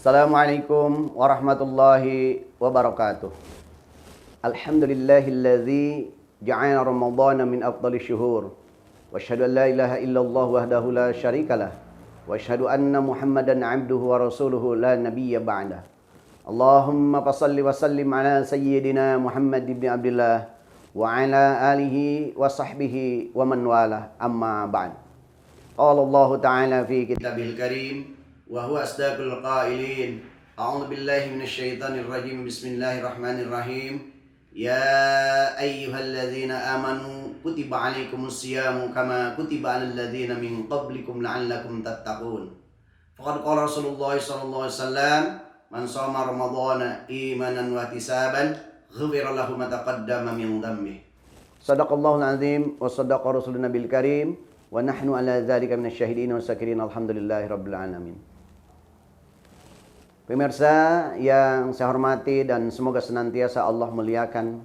Assalamualaikum warahmatullahi wabarakatuh. Alhamdulillahilladzi ja'ala Ramadhana min afdhalis syuhur. Wa asyhadu an la ilaha illallah wahdahu la syarikalah. Wa asyhadu anna Muhammadan 'abduhu wa rasuluhu la nabiyya ba'dah. Allahumma fashalli wa sallim ala sayyidina Muhammad ibn Abdullah wa ala alihi wa sahbihi wa man walah, amma ba'd. Qala Allah Ta'ala fi kitabil karim wa huwa asdaqul qailin. A'udzu billahi minasy syaithanir rajim. Bismillahirrahmanirrahim. Ya ayyuhalladzina amanu kutiba 'alaikumus syiyamu kama kutiba 'alal ladzina min qablikum la'allakum tattaqun. Faqad qala Rasulullah sallallahu alaihi wasallam, man shoma ramadhana imanan wa ihtisaban ghufira lahu ma taqaddama min dhanbihi. Shadaqallahul azim wa shadaqa rasuluna bil karim wa nahnu ala dzalika minasy syahidin wa syakirin. Alhamdulillahirabbil alamin. Pemirsa yang saya hormati dan semoga senantiasa Allah muliakan,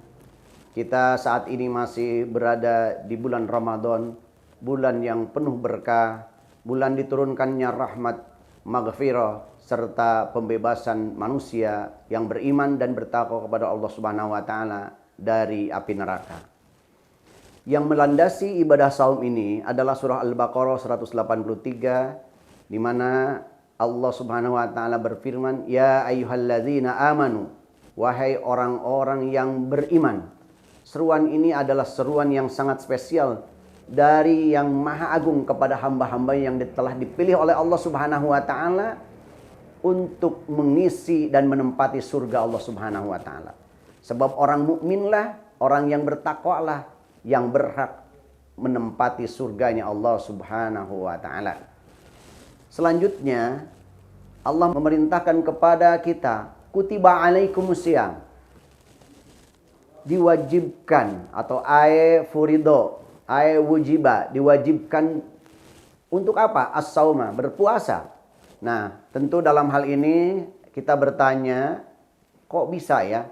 kita saat ini masih berada di bulan Ramadan, bulan yang penuh berkah, bulan diturunkannya rahmat, maghfirah, serta pembebasan manusia yang beriman dan bertakwa kepada Allah Subhanahu wa taala dari api neraka. Yang melandasi ibadah saum ini adalah surah Al-Baqarah 183, di mana Allah Subhanahu wa taala berfirman, "Ya ayyuhalladzina amanu," wahai orang-orang yang beriman. Seruan ini adalah seruan yang sangat spesial dari Yang Maha Agung kepada hamba-hamba yang telah dipilih oleh Allah Subhanahu wa taala untuk mengisi dan menempati surga Allah Subhanahu wa taala. Sebab orang mukminlah, orang yang bertakwalah yang berhak menempati surganya Allah Subhanahu wa taala. Selanjutnya, Allah memerintahkan kepada kita, kutiba alaikumusiyam, diwajibkan, atau furido, wujiba, diwajibkan untuk apa? As-sauma, berpuasa. Nah, tentu dalam hal ini kita bertanya, kok bisa ya?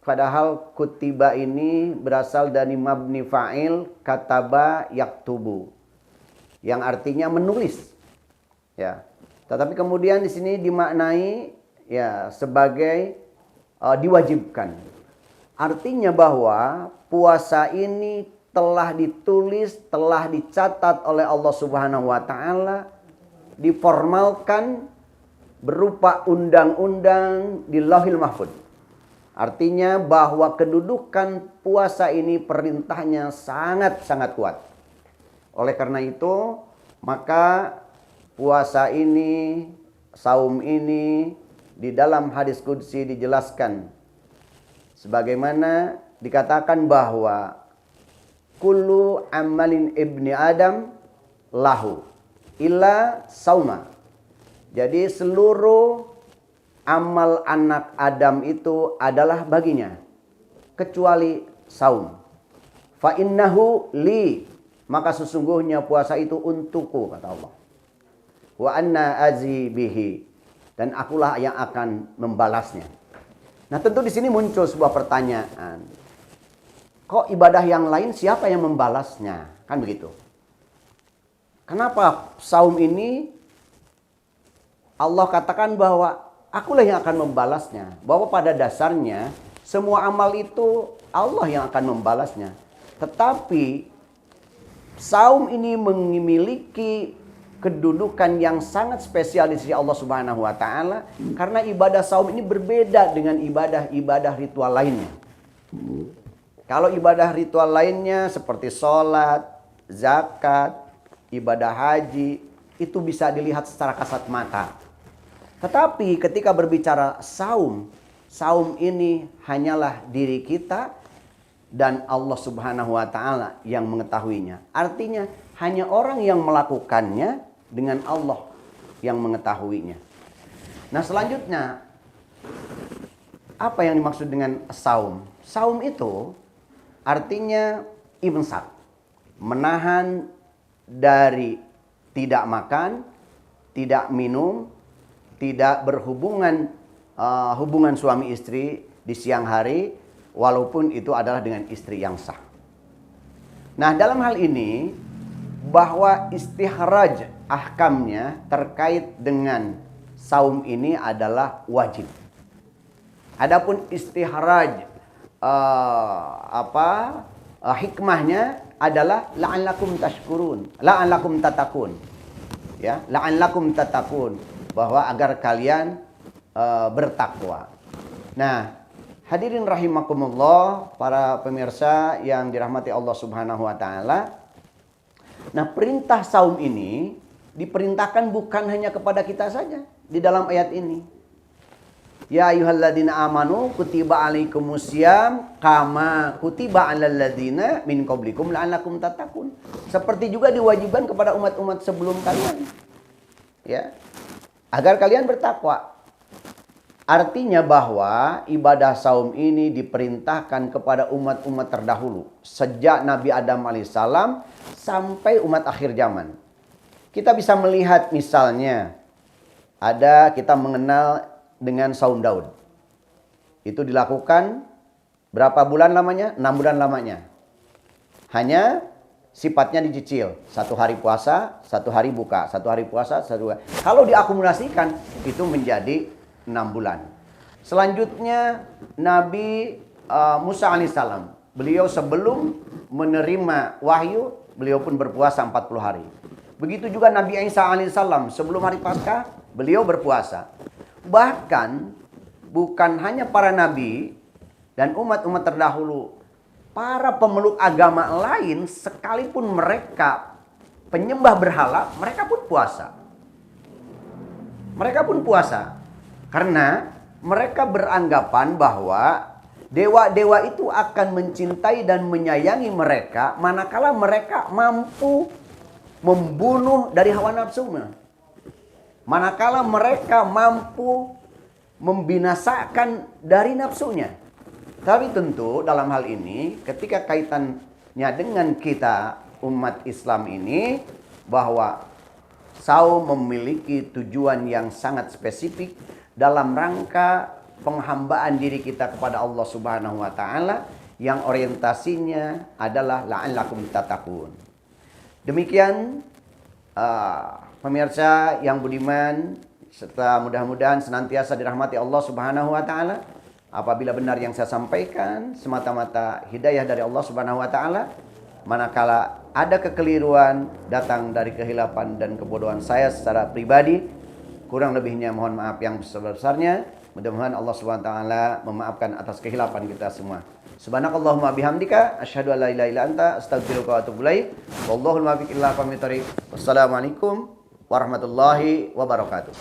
Padahal kutiba ini berasal dari mabni fa'il kataba yaktubu, yang artinya menulis. Ya, tetapi kemudian di sini dimaknai ya sebagai diwajibkan. Artinya bahwa puasa ini telah ditulis, telah dicatat oleh Allah Subhanahu wa taala, diformalkan berupa undang-undang di Lauhil Mahfuz. Artinya bahwa kedudukan puasa ini perintahnya sangat-sangat kuat. Oleh karena itu, maka puasa ini, saum ini di dalam hadis qudsi dijelaskan sebagaimana dikatakan bahwa kullu amalin ibni adam lahu illa sauma. Jadi seluruh amal anak Adam itu adalah baginya kecuali saum. Fa innahu li, maka sesungguhnya puasa itu untukku, kata Allah. Wa anna azi bihi, dan akulah yang akan membalasnya. Nah, tentu di sini muncul sebuah pertanyaan. Kok ibadah yang lain siapa yang membalasnya? Kan begitu. Kenapa saum ini Allah katakan bahwa akulah yang akan membalasnya? Bahwa pada dasarnya semua amal itu Allah yang akan membalasnya. Tetapi saum ini memiliki kedudukan yang sangat spesial di sisi Allah Subhanahu wa taala, karena ibadah saum ini berbeda dengan ibadah-ibadah ritual lainnya. Kalau ibadah ritual lainnya seperti sholat, zakat, ibadah haji, itu bisa dilihat secara kasat mata. Tetapi ketika berbicara saum, saum ini hanyalah diri kita dan Allah Subhanahu wa taala yang mengetahuinya. Artinya hanya orang yang melakukannya dengan Allah yang mengetahuinya. Nah, selanjutnya apa yang dimaksud dengan saum? Saum itu artinya imsak, menahan dari tidak makan, tidak minum, tidak berhubungan hubungan suami istri di siang hari, walaupun itu adalah dengan istri yang sah. Nah, dalam hal ini bahwa istihraj ahkamnya terkait dengan saum ini adalah wajib. Adapun istihraj hikmahnya adalah la'allakum tashkurun, la'allakum tatakun. Ya, la'allakum tatakun, bahwa agar kalian bertakwa. Nah, hadirin rahimakumullah, para pemirsa yang dirahmati Allah Subhanahu wa taala. Nah, perintah saum ini diperintahkan bukan hanya kepada kita saja di dalam ayat ini. Ya ayyuhalladzina amanu kutiba alaikumusiyam kama kutiba alal ladzina min qablikum la'allakum tattaqun. Seperti juga diwajibkan kepada umat-umat sebelum kalian. Ya. Agar kalian bertakwa. Artinya bahwa ibadah saum ini diperintahkan kepada umat-umat terdahulu. Sejak Nabi Adam alaihissalam sampai umat akhir zaman. Kita bisa melihat misalnya, kita mengenal dengan saum Daud. Itu dilakukan berapa bulan lamanya? 6 bulan lamanya. Hanya sifatnya dicicil. 1 hari puasa, 1 hari buka. 1 hari puasa, 1 hari. Kalau diakumulasikan, itu menjadi 6 bulan. Selanjutnya Nabi Musa alaihissalam. Beliau sebelum menerima wahyu, beliau pun berpuasa 40 hari. Begitu juga Nabi Isa alaihissalam. Sebelum hari Paskah, beliau berpuasa. Bahkan bukan hanya para nabi dan umat-umat terdahulu, para pemeluk agama lain sekalipun mereka penyembah berhala, mereka pun puasa. Mereka pun puasa karena mereka beranggapan bahwa dewa-dewa itu akan mencintai dan menyayangi mereka manakala mereka mampu membunuh dari hawa nafsunya. Manakala mereka mampu membinasakan dari nafsunya. Tapi tentu dalam hal ini ketika kaitannya dengan kita umat Islam ini, bahwa saum memiliki tujuan yang sangat spesifik dalam rangka penghambaan diri kita kepada Allah Subhanahu wa taala yang orientasinya adalah la'allakum tattaqun. Demikian pemirsa yang budiman, serta mudah-mudahan senantiasa dirahmati Allah Subhanahu wa taala. Apabila benar yang saya sampaikan semata-mata hidayah dari Allah Subhanahu wa taala, manakala ada kekeliruan datang dari kehilapan dan kebodohan saya secara pribadi, kurang lebihnya mohon maaf yang sebesar-besarnya. Mudah-mudahan Allah Subhanahu wa taala memaafkan atas kehilapan kita semua. Subhanakallahumma bihamdika asyhadu an la ilaha illa anta astaghfiruka wa atubu ilaik. Wallahul muwaffiq ila aqwamit thoriq. Wassalamualaikum warahmatullahi wabarakatuh.